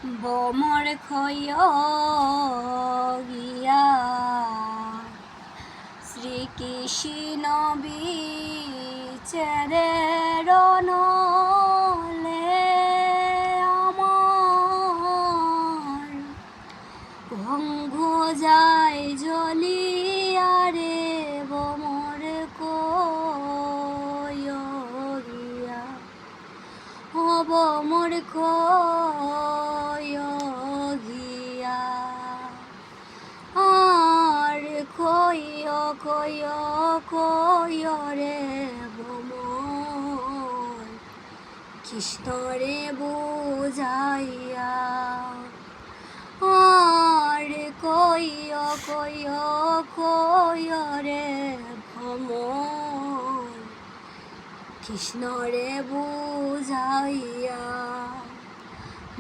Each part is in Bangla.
বোমর খয় গিয়া শ্রীকৃষ্ণ বিচেরের নলে আমার ভঙ্গ যায় জ্বলিয়া রে বোমর খয় গিয়া ও বোমর খয় গিয়া আর খয় রে বোমর কৃষ্ণরে বুঝাইয়া আর কয় রে ভ্রমর কৃষ্ণরে বুঝাইয়া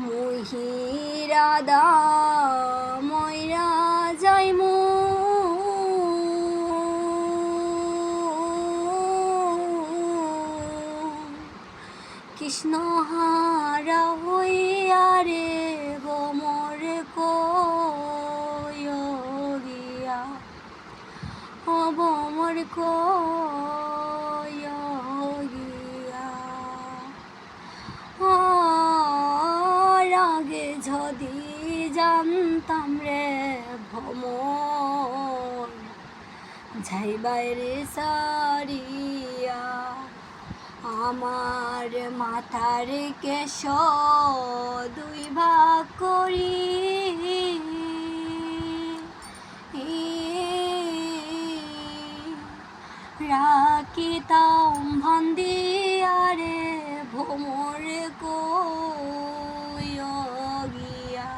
মহিরাদা ময়রা যাইমু কৃষ্ণ হারা হইয়া রে বোমর খয় গিয়া ও বোমর খয় গিয়া আর আগে যদি জানতাম রে ভ্রমর যাইবারে সারিয়া আমার মাথার কেশ দুই ভাগ করি রাখিতাম ভান্দিয়া রে ভ্রমর খয় গিয়া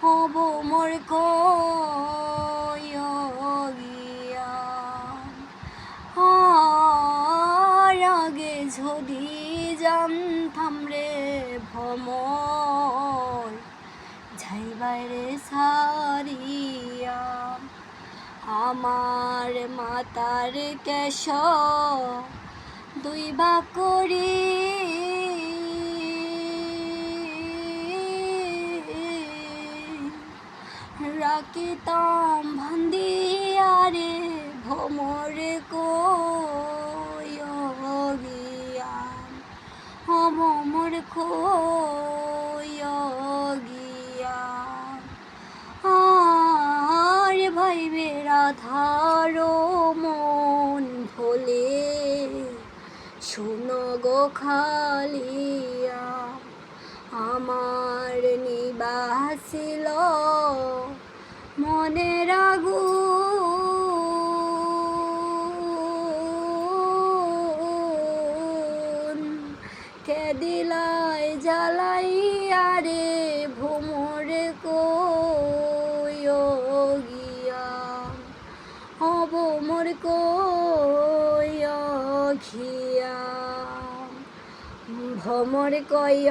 ও বোমর খয় গিয়া আর আগে যদি জানতাম রে ভ্রমর যাইবারে সারিয়া আমার মাতার কেশ দুই ভাগ করি রাখিতাম ভান্দিয়া রে ভ্রমর খয় গিয়া ও বোমর খয় গিয়া আর ভাইবে রাধার মন ভোলে শুনো গো খালিয়া আমার নিবাসিল মনের আগুন কে দিলাই জ্বালাইয়া রে ভ্রমর খয় গিয়া ও বোমর খয় গিয়া ভ্রমর খয়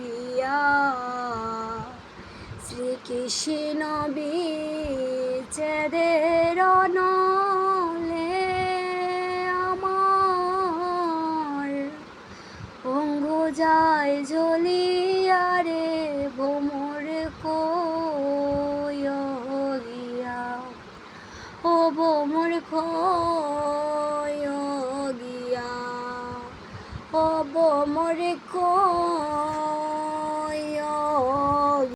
গিয়া শ্রীকৃষ্ণ বিচেরের নলে আমার ভঙ্গ যায় জ্বলিয়া রে ভ্রমর